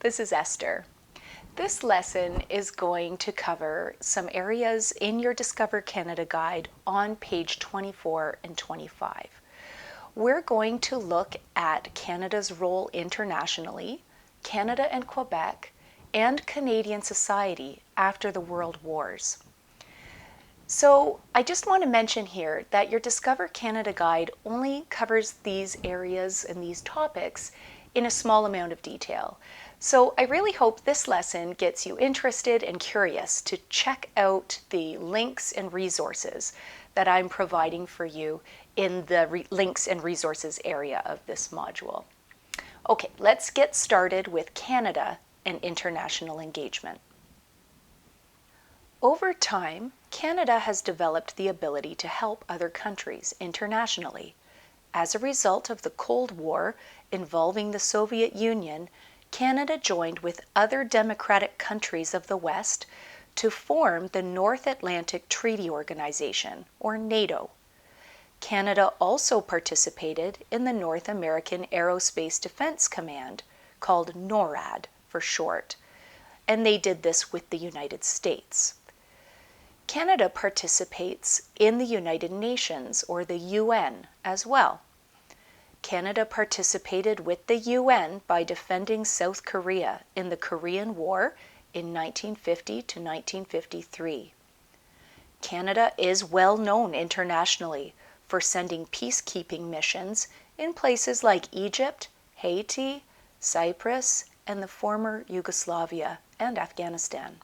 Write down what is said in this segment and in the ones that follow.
this is Esther. This lesson is going to cover some areas in your Discover Canada guide on page 24 and 25. We're going to look at Canada's role internationally, Canada and Quebec, and Canadian society after the World Wars. So I just want to mention here that your Discover Canada guide only covers these areas and these topics in a small amount of detail. So I really hope this lesson gets you interested and curious to check out the links and resources that I'm providing for you in the links and resources area of this module. Okay, let's get started with Canada and international engagement. Over time, Canada has developed the ability to help other countries internationally. As a result of the Cold War involving the Soviet Union, Canada joined with other democratic countries of the West to form the North Atlantic Treaty Organization, or NATO. Canada also participated in the North American Aerospace Defense Command, called NORAD for short, and they did this with the United States. Canada participates in the United Nations, or the UN, as well. Canada participated with the UN by defending South Korea in the Korean War in 1950 to 1953. Canada is well known internationally for sending peacekeeping missions in places like Egypt, Haiti, Cyprus, and the former Yugoslavia and Afghanistan.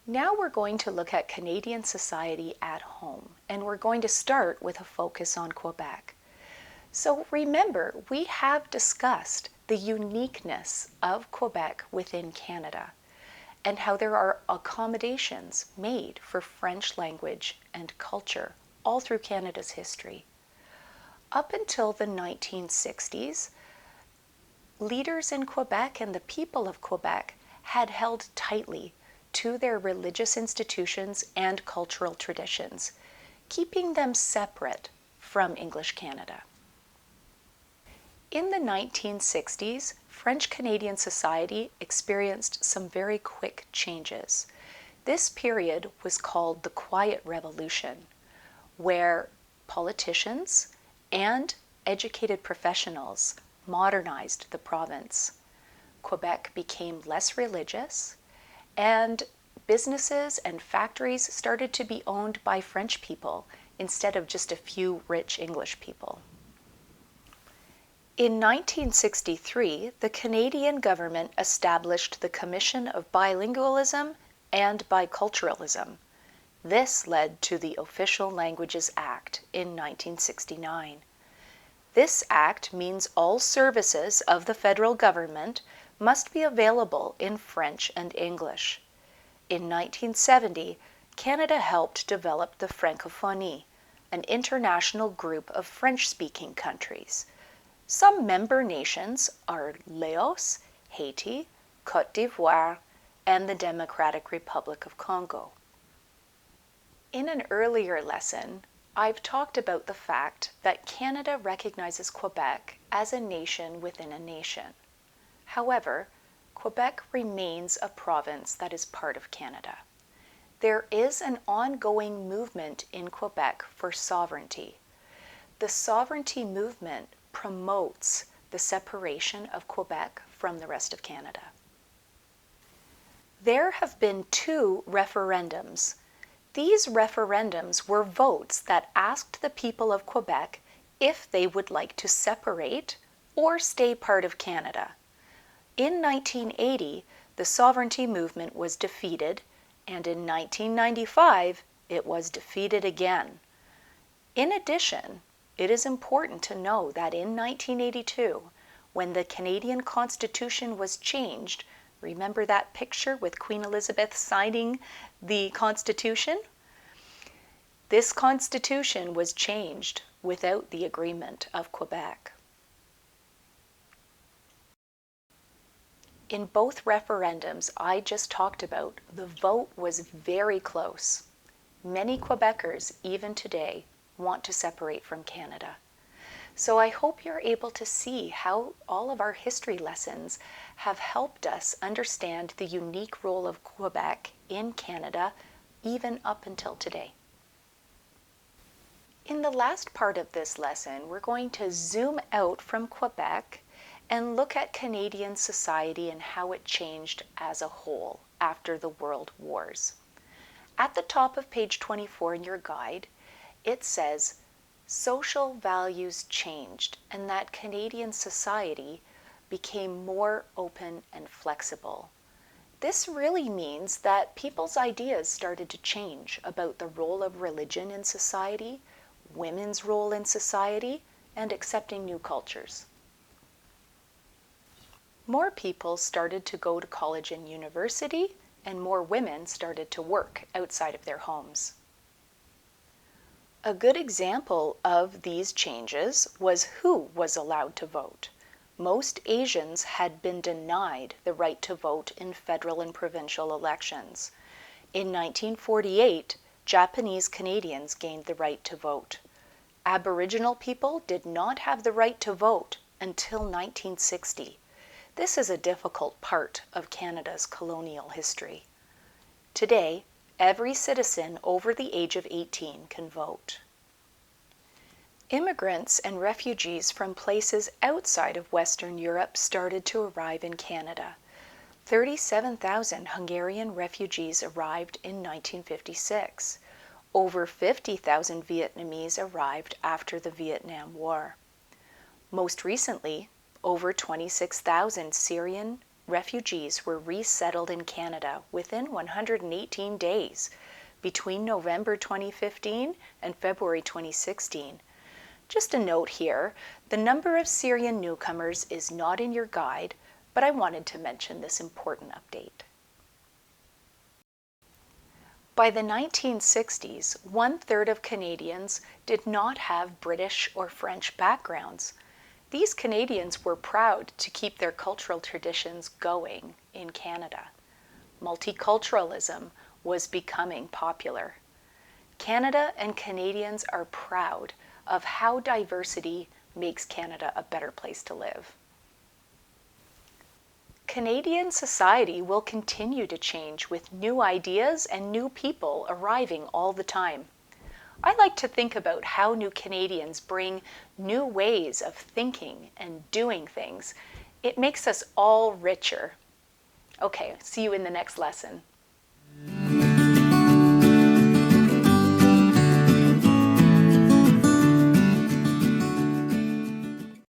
Now we're going to look at Canadian society at home, and we're going to start with a focus on Quebec. So remember, we have discussed the uniqueness of Quebec within Canada and how there are accommodations made for French language and culture all through Canada's history. Up until the 1960s, leaders in Quebec and the people of Quebec had held tightly to their religious institutions and cultural traditions, keeping them separate from English Canada. In the 1960s, French-Canadian society experienced some very quick changes. This period was called the Quiet Revolution, where politicians and educated professionals modernized the province. Quebec became less religious, and businesses and factories started to be owned by French people instead of just a few rich English people. In 1963, the Canadian government established the Commission of Bilingualism and Biculturalism. This led to the Official Languages Act in 1969. This act means all services of the federal government must be available in French and English. In 1970, Canada helped develop the Francophonie, an international group of French-speaking countries. Some member nations are Laos, Haiti, Côte d'Ivoire, and the Democratic Republic of Congo. In an earlier lesson, I've talked about the fact that Canada recognizes Quebec as a nation within a nation. However, Quebec remains a province that is part of Canada. There is an ongoing movement in Quebec for sovereignty. The sovereignty movement promotes the separation of Quebec from the rest of Canada. There have been 2 referendums. These referendums were votes that asked the people of Quebec if they would like to separate or stay part of Canada. In 1980, the sovereignty movement was defeated, and in 1995, it was defeated again. In addition, it is important to know that in 1982, when the Canadian Constitution was changed, remember that picture with Queen Elizabeth signing the Constitution? This Constitution was changed without the agreement of Quebec. In both referendums I just talked about, the vote was very close. Many Quebecers, even today, want to separate from Canada. So I hope you're able to see how all of our history lessons have helped us understand the unique role of Quebec in Canada, even up until today. In the last part of this lesson, we're going to zoom out from Quebec and look at Canadian society and how it changed as a whole after the World Wars. At the top of page 24 in your guide, it says, social values changed and that Canadian society became more open and flexible. This really means that people's ideas started to change about the role of religion in society, women's role in society, and accepting new cultures. More people started to go to college and university, and more women started to work outside of their homes. A good example of these changes was who was allowed to vote. Most Asians had been denied the right to vote in federal and provincial elections. In 1948, Japanese Canadians gained the right to vote. Aboriginal people did not have the right to vote until 1960. This is a difficult part of Canada's colonial history. Today, every citizen over the age of 18 can vote. Immigrants and refugees from places outside of Western Europe started to arrive in Canada. 37,000 Hungarian refugees arrived in 1956. Over 50,000 Vietnamese arrived after the Vietnam War. Most recently, over 26,000 Syrian refugees were resettled in Canada within 118 days between November 2015 and February 2016. Just a note here, the number of Syrian newcomers is not in your guide, but I wanted to mention this important update. By the 1960s, 1/3 of Canadians did not have British or French backgrounds. These Canadians were proud to keep their cultural traditions going in Canada. Multiculturalism was becoming popular. Canada and Canadians are proud of how diversity makes Canada a better place to live. Canadian society will continue to change with new ideas and new people arriving all the time. I like to think about how new Canadians bring new ways of thinking and doing things. It makes us all richer. Okay, see you in the next lesson.